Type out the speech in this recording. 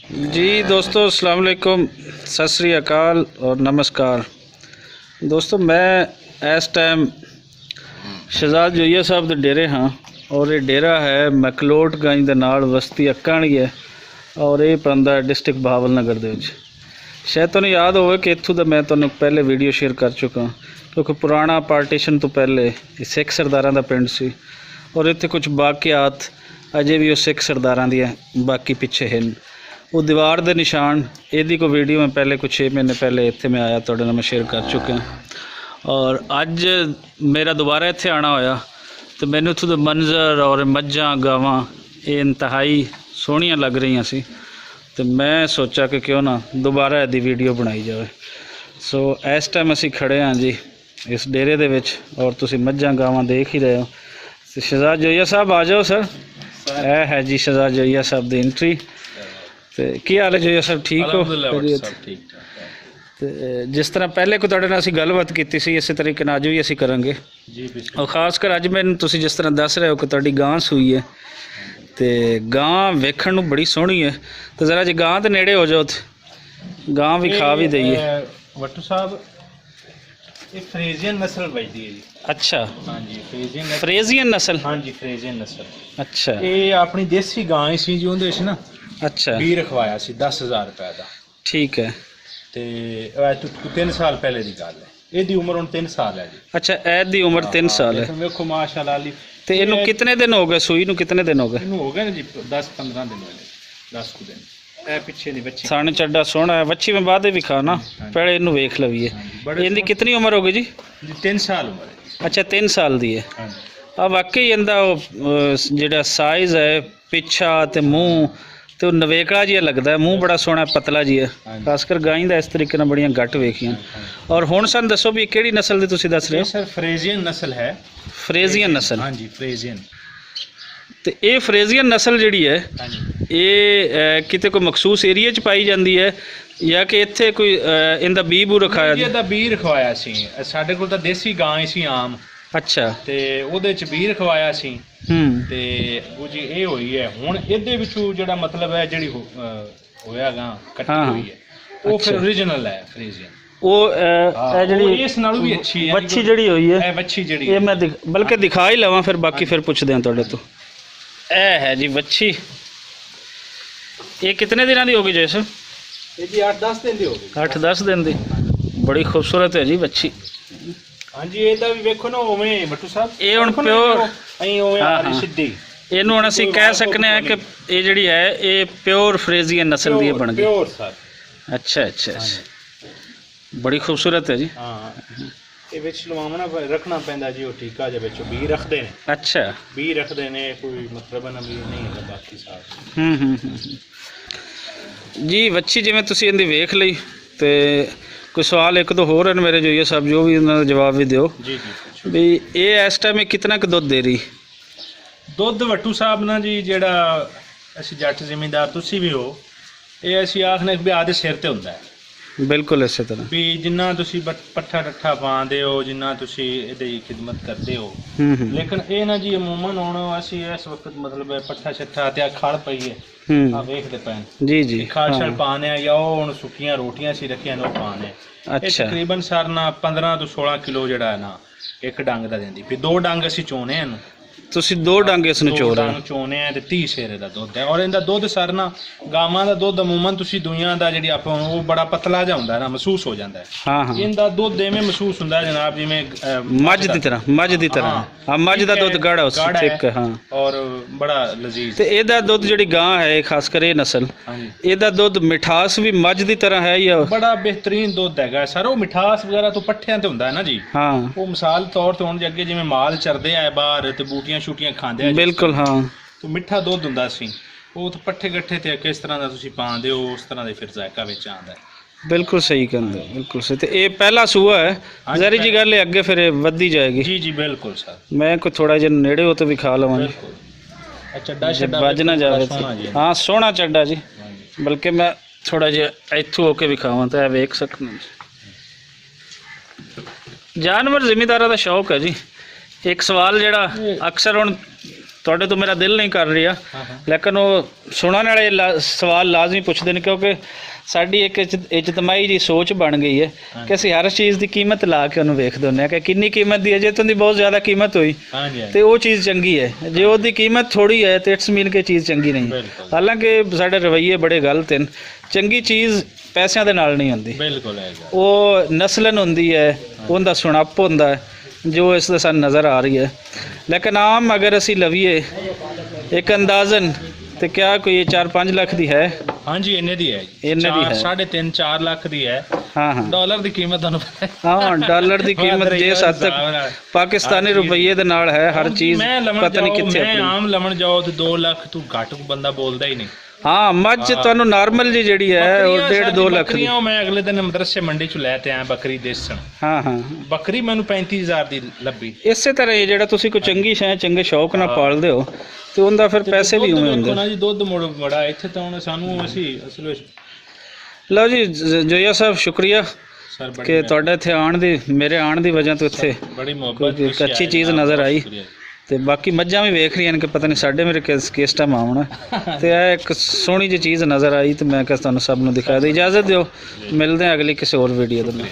जी दोस्तों, अस्सलाम वालेकुम, सत श्री अकाल और नमस्कार। दोस्तों, मैं इस टाइम शहजाद जोइया साहब के डेरे हाँ और ये डेरा है मैकलोडगंज के नाल बस्ती अक्काणी है और ये पैंदा डिस्ट्रिक्ट बहावलनगर दे विच। शायद तुहानूं याद होवे कि इत्थों दा मैं तुहानूं पहले वीडियो शेयर कर चुका क्योंकि पुराना पार्टीशन तो पहले सिख सरदारां दा पिंड सी और इत्थे कुछ वाकियात अजे भी वो सिख सरदारां दी बाकी पिछे हैं। वो दीवार दे निशान यदी को वीडियो में पहले कुछ 6 महीने पहले इत्थे मैं आया तुहाडे नाल मैं शेयर कर चुका और अज मेरा दोबारा इत्थे आना होया तो मैनूं इत्थों दे मंजर और मज्जां गावां ये इंतहाई सोहणियां लग रही सी तो मैं सोचा कि क्यों ना दोबारा इहदी वीडियो बनाई जाए। सो इस टाइम असीं खड़े हाँ जी इस डेरे दे विच और तुसीं मज्जां गावां देख ही रहे हो। शहजाद जोइया साहब आ जाओ सर। यह है जी शहजाद जोइया साहब की एंट्री। तो की हाल है जोइया साहब, ठीक हो? तो जिस तरह पहले कोई तुहाडे नाल असीं गलबात कीती सी इस तरीके नाल अज भी असीं करांगे और खास कर अज मैनूं तुसीं जिस तरह दस रहे हो कि तुहाडी गां सूई है तो गां वेखण नूं बड़ी सोहणी है। तो जरा जे गां दे नेड़े हो जाओ तो गां भी खा भी दईए। वट्टू साहब ये फ्रेजियन नस्ल बजदी है जी। अच्छा हाँ जी, फ्रेजियन नस्ल। हाँ जी, फ्रेजियन नस्ल। अच्छा, ये अपनी देसी गां ही सी जी, उहदे विच ना अच्छा बी रखवाया सी 10,000 रुपए का। ठीक है। तो 3 साल पहले की गल है, ਇਹਦੀ उम्र हुण 3 साल है जी। अच्छा, ऐद दी उम्र 3 साल है। देखो माशाल्लाह अली। तो इनू कितने दिन हो गए सूई नूं? कितने दिन हो गए? इनू हो गए ना जी 10-15 दिन हो गए, 10 दिन। ए पीछे दी बच्ची थाने चड्डा सोहना है, बच्ची में बाद भी खाना पहले इनू वेख लवीए। इनकी कितनी उम्र हो गई जी? 3 साल उम्र है। अच्छा, 3 साल दी है। अब वाकई इंदा जिहड़ा साइज़ है पिछा ते मूँह तो नवेकड़ा जिहा लगता है, मूँह बड़ा सोहना पतला जी है। खासकर गाई का इस तरीके नाल बड़ियां घट वेखियां। और हुण सन दसो भी किहड़ी नस्ल दी तुसीं दस रहे हो? सर फ्रेजियन नस्ल है। फ्रेजियन नस्ल? हाँ जी, फ्रेजियन। तो ये फ्रेजियन नस्ल जिहड़ी है ये किते कोई मखसूस एरिया च पाई जाती है या कि इत्थे कोई इनदा बी बू रखाया? ਇਹਦਾ ਬੀ ਰਖਵਾਇਆ ਸੀ ਸਾਡੇ ਕੋਲ ਤਾਂ ਦੇਸੀ ਗਾਂ ਹੀ ਸੀ ਆਮ। अच्छा, ਤੇ ਉਹਦੇ ਚ ਬੀ ਰਖਵਾਇਆ ਸੀ ਤੇ ਉਹ ਜੀ ਇਹ ਹੋਈ ਹੈ ਹੁਣ ਇਹਦੇ ਵਿੱਚੋਂ ਜਿਹੜਾ ਮਤਲਬ ਹੈ ਜਿਹੜੀ ਹੋਇਆ ਗਾਂ ਕੱਟੀ ਹੋਈ ਹੈ ਉਹ ਫਿਰ ओरिजिनल है फ्रेजियन। ਉਹ ਇਸ ਨਾਲੋਂ ਵੀ ਅੱਛੀ ਹੈ ਵੱਛੀ ਜਿਹੜੀ ਹੋਈ ਹੈ। ਇਹ ਵੱਛੀ ਜਿਹੜੀ ਇਹ ਮੈਂ ਬਲਕਿ ਦਿਖਾ ਹੀ ਲਵਾਂ ਫਿਰ ਬਾਕੀ ਫਿਰ ਪੁੱਛਦੇ ਹਾਂ ਤੁਹਾਡੇ ਤੋਂ। ਇਹ ਹੈ ਜੀ ਵੱਛੀ। ਇਹ ਕਿੰਨੇ ਦਿਨਾਂ ਦੀ ਹੋ ਗਈ ਜੈਸਰ? ਇਹ ਜੀ 8-10 ਦਿਨ ਦੀ ਹੋ ਗਈ। 8-10 ਦਿਨ ਦੀ। ਬੜੀ ਖੂਬਸੂਰਤ ਹੈ ਜੀ ਵੱਛੀ। ਹਾਂਜੀ, ਇਹਦਾ ਵੀ ਵੇਖੋ ਨਾ ਉਵੇਂ ਬੱਟੂ ਸਾਹਿਬ ਇਹ ਹੁਣ ਪਿਓਰ ਐਂ ਉਵੇਂ ਆ ਰਹੀ ਸਿੱਧੀ। ਇਹਨੂੰ ਹੁਣ ਅਸੀਂ ਕਹਿ ਸਕਨੇ ਆ ਕਿ ਇਹ ਜਿਹੜੀ ਹੈ ਇਹ ਪਿਓਰ ਫਰੇਜ਼ੀਅਨ ਨਸਲ ਦੀ ਬਣ ਗਈ। Pure sir. ਅੱਛਾ ਅੱਛਾ, ਬੜੀ ਖੂਬਸੂਰਤ ਹੈ ਜੀ। ਹਾਂ, ਇਹ ਵਿੱਚ ਲਵਾਉਣਾ ਰੱਖਣਾ ਪੈਂਦਾ ਜੀ, ਉਹ ਟੀਕਾ ਦੇ ਵਿੱਚ ਬੀ ਰੱਖਦੇ ਨੇ। ਅੱਛਾ, ਬੀ ਰੱਖਦੇ ਨੇ, ਕੋਈ ਮਤਲਬ ਨਾ ਵੀ ਨਹੀਂ ਹੈਗਾ ਬਾਕੀ ਸਾਰਾ। ਜੀ ਵੱਛੀ ਜਿਵੇਂ ਤੁਸੀਂ ਇਹਦੀ ਵੇਖ ਲਈ ਤੇ कोई सवाल एक दो होर हैं मेरे जोइया साहब, जो भी उन्होंने जवाब भी दो जी जी भी ये इस टाइम कितना क दुध दे रही? दुध वट्टू साहब ना जी जेड़ा असीं जट जिमींदार तुसीं भी हो, ये असीं आखने भी आदे सिर ते हुंदा है। बिल्कुल इस तरह भी जिन्ना तुसीं पट्ठा टट्ठा पांदे हो, जिन्ना तुसीं इहदी खिदमत करदे हो, लेकिन ये ना जी अमूमन हुण असीं इस वक्त मतलब पट्ठा छट्ठा ते खड़ पई है आ वेखदे पैन जी जी खड़ छड़ पाने या हुण सुक्कियां रोटियां सी रखियां ने पाने। अच्छा, तकरीबन सर ना 15 तो 16 किलो जिहड़ा है ना एक डंग दा देंदी। भी 2 डंग असीं चोने हैं, ਤੁਸੀਂ 2 ਡਾਂਗੇ ਇਸ ਨੂੰ ਚੋ ਰਹੇ ਹੋ? ਚੋਨੇ ਆ ਤੇ 30 ਸ਼ੇਰੇ ਦਾ ਦੁੱਧ ਹੈ। ਔਰ ਇਹਦਾ ਦੁੱਧ ਸਰ ਨਾ ਗਾਵਾਂ ਦਾ ਦੁੱਧ ਅਮੂਮਨ ਤੁਸੀਂ ਦੁਨੀਆਂ ਦਾ ਜਿਹੜੀ ਆਪਾਂ ਉਹ ਬੜਾ ਪਤਲਾ ਜਿਹਾ ਹੁੰਦਾ ਨਾ, ਮਹਿਸੂਸ ਹੋ ਜਾਂਦਾ ਹੈ। ਹਾਂ ਹਾਂ, ਇਹਦਾ ਦੁੱਧ ਐਵੇਂ ਮਹਿਸੂਸ ਹੁੰਦਾ ਜਨਾਬ ਜਿਵੇਂ ਮੱਝ ਦੀ ਤਰ੍ਹਾਂ। ਮੱਝ ਦੀ ਤਰ੍ਹਾਂ ਹਾਂ, ਮੱਝ ਦਾ ਦੁੱਧ ਗਾੜਾ ਉਸ ਠੀਕ ਹੈ। ਹਾਂ, ਔਰ ਬੜਾ ਲਜ਼ੀਜ਼। ਤੇ ਇਹਦਾ ਦੁੱਧ ਜਿਹੜੀ ਗਾਂ ਹੈ ਖਾਸ ਕਰ ਇਹ ਨਸਲ, ਇਹਦਾ ਦੁੱਧ ਮਿਠਾਸ ਵੀ ਮੱਝ ਦੀ ਤਰ੍ਹਾਂ ਹੈ ਜਾਂ? ਬੜਾ ਬਿਹਤਰੀਨ ਦੁੱਧ ਹੈਗਾ ਸਰ। ਉਹ ਮਿਠਾਸ ਵਗੈਰਾ ਤੋਂ ਪੱਠਿਆਂ ਤੇ ਹੁੰਦਾ ਹੈ ਨਾ ਜੀ। ਹਾਂ, ਉਹ ਮਿਸਾਲ ਤੌਰ ਤੇ ਹੁਣ ਅੱਗੇ ਜਿਵੇਂ ਮਾਲ ਚਰਦੇ ਆ ਬਾਹਰ ਤੇ ਬੂਟੀਆਂ ਛੂਟੀਆਂ ਖਾਂਦੇ ਆ। ਬਿਲਕੁਲ ਹਾਂ, तो मिठा दुध हुंदा सी, ਉਹ तो पट्ठे गट्ठे ते किस तरह ਦਾ ਤੁਸੀਂ ਪਾਉਂਦੇ ਹੋ ਉਸ ਤਰ੍ਹਾਂ ਦੇ ਫਿਰ ਜ਼ਾਇਕਾ ਵਿੱਚ ਆਉਂਦਾ ਹੈ। बिल्कुल सही कहते, बिल्कुल सही। तो ये पहला सूआ है, ज़ाहिर जी गल है अगे फिर वधी जाएगी। जी जी बिल्कुल सर। मैं कोई थोड़ा जिहा नेड़े हो तो भी खा लवां, चड्डा बज ना जाए। हाँ सोहना चड्डा जी, बल्कि मैं थोड़ा जिहा इत्थों होके भी खावां तो वेख सकना। जानवर जिमीदारां दा शौक है जी। एक सवाल जिहड़ा अक्सर हुण ਤੁਹਾਡੇ ਤੋਂ ਮੇਰਾ ਦਿਲ ਨਹੀਂ ਕਰ ਰਿਹਾ, ਹਾਂ ਲੇਕਿਨ ਉਹ ਸੁਣਨ ਵਾਲੇ ਸਵਾਲ ਲਾਜ਼ਮੀ ਪੁੱਛਦੇ ਨੇ, ਕਿਉਂਕਿ ਸਾਡੀ ਇੱਕ ਇਜਤਮਾਈ ਜੀ ਸੋਚ ਬਣ ਗਈ ਹੈ ਕਿ ਅਸੀਂ ਹਰ ਚੀਜ਼ ਦੀ ਕੀਮਤ ਲਾ ਕੇ ਉਹਨੂੰ ਵੇਖਦੇ ਹੁੰਦੇ ਹਾਂ ਕਿ ਕਿੰਨੀ ਕੀਮਤ ਦੀ ਹੈ। ਜੇ ਤੁਹਾਨੂੰ ਬਹੁਤ ਜ਼ਿਆਦਾ ਕੀਮਤ ਹੋਈ ਹਾਂਜੀ ਤੇ ਉਹ ਚੀਜ਼ ਚੰਗੀ ਹੈ, ਜੇ ਉਹਦੀ ਕੀਮਤ ਥੋੜੀ ਹੈ ਤੇ ਇਟਸ ਮੀਨ ਕਿ ਚੀਜ਼ ਚੰਗੀ ਨਹੀਂ। ਬਿਲਕੁਲ ਹਾਲਾਂਕਿ ਸਾਡੇ ਰਵੱਈਏ ਬੜੇ ਗਲਤ ਹਨ। ਚੰਗੀ ਚੀਜ਼ ਪੈਸਿਆਂ ਦੇ ਨਾਲ ਨਹੀਂ ਹੁੰਦੀ, ਬਿਲਕੁਲ ਹੈਗਾ। ਉਹ ਨਸਲਨ ਹੁੰਦੀ ਹੈ, ਉਹਦਾ ਸੁਣਾਪ ਹੁੰਦਾ ਹੈ ਜੋ ਇਸ ਦੇ ਸਾਨੂੰ ਨਜ਼ਰ ਆ ਰਹੀ ਹੈ। ਲੇਕਿਨ ਆਮ ਅਗਰ ਅਸੀਂ ਲਵੀਏ ਇੱਕ ਅੰਦਾਜ਼ਨ ਤੇ ਕਿਆ ਕੋਈ 4-5 ਲੱਖ ਦੀ ਹੈ? ਹਾਂਜੀ ਇੰਨੇ ਦੀ ਹੈ, ਇੰਨੇ ਦੀ ਹੈ। 3.5-4 ਲੱਖ ਦੀ ਹੈ। ਹਾਂ ਹਾਂ ਡਾਲਰ ਦੀ ਕੀਮਤ ਤੁਹਾਨੂੰ ਪਤਾ ਹੈ। ਹਾਂ, ਡਾਲਰ ਦੀ ਕੀਮਤ ਜੇ ਸੱਤ ਪਾਕਿਸਤਾਨੀ ਰੁਪਈਏ ਦੇ ਨਾਲ ਹੈ, ਹਰ ਚੀਜ਼ ਮੈਂ ਲਵਣ ਪਤਾ ਨਹੀਂ ਜਾਓ, ਕਿੱਥੇ ਮੈਂ ਆਪਣੀ। ਆਮ ਲਵਣ ਜਾਓ ਤੇ 2 ਲੱਖ ਤੋਂ ਘੱਟ ਬੰਦਾ ਬੋਲਦਾ ਹੀ ਨਹੀਂ। ਹਾਂ, ਮੱਝ ਤੁਹਾਨੂੰ ਨਾਰਮਲ ਜੀ ਜਿਹੜੀ ਹੈ ਉਹ 1.5-2 ਲੱਖ ਦੀ। ਬੱਕਰੀਆਂ ਉਹ ਮੈਂ ਅਗਲੇ ਦਿਨ ਮਦਰਸੇ ਮੰਡੀ ਚ ਲੈ ਤੇ ਆਇਆ ਬੱਕਰੀ ਦੇਸਣ। ਹਾਂ ਹਾਂ, ਬੱਕਰੀ ਮੈਨੂੰ 35,000 ਦੀ ਲੱਭੀ। ਇਸੇ ਤਰ੍ਹਾਂ ਹੀ ਜਿਹੜਾ ਤੁਸੀਂ ਕੋਈ ਚੰਗੀ ਸ਼ੈ ਚੰਗੇ ਸ਼ੌਕ ਨਾਲ ਪਾਲਦੇ ਹੋ ਤੇ ਉਹਦਾ ਫਿਰ ਪੈਸੇ ਵੀ ਉਵੇਂ ਹੁੰਦੇ ਨਾ ਜੀ। ਦੁੱਧ ਮੁੜ ਬੜਾ ਇੱਥੇ ਤਾਂ ਹੁਣ ਸਾਨੂੰ ਅਸੀਂ ਅਸਲ ਵਿੱਚ। ਲਓ ਜੀ ਜੋਈਆ ਸਾਹਿਬ, ਸ਼ੁਕਰੀਆ ਸਰ ਕਿ ਤੁਹਾਡੇ ਇੱਥੇ ਆਉਣ ਦੀ, ਮੇਰੇ ਆਉਣ ਦੀ ਵਜ੍ਹਾ ਤੋਂ ਇੱਥੇ ਬੜੀ ਮੁਹੱਬਤ ਕੋਈ ਅੱਛੀ ਚੀਜ਼ ਨਜ਼ਰ ਆਈ। ਤੇ ਬਾਕੀ ਮੱਝਾਂ ਵੀ ਵੇਖ ਰਹੀਆਂ ਨੇ ਕਿ ਪਤਾ ਨਹੀਂ ਸਾਡੇ ਮੇਰੇ ਕਿਸ ਟਾਈਮ ਆਉਣਾ, ਤੇ ਇਹ ਇੱਕ ਸੋਹਣੀ ਜਿਹੀ ਚੀਜ਼ ਨਜ਼ਰ ਆਈ ਤੇ ਮੈਂ ਕਿਹਾ ਤੁਹਾਨੂੰ ਸਭ ਨੂੰ ਦਿਖਾ ਦੇ। ਇਜਾਜ਼ਤ ਦਿਓ, ਮਿਲਦੇ ਹਾਂ ਅਗਲੀ ਕਿਸੇ ਹੋਰ ਵੀਡੀਓ ਦੇ ਨਾਲ।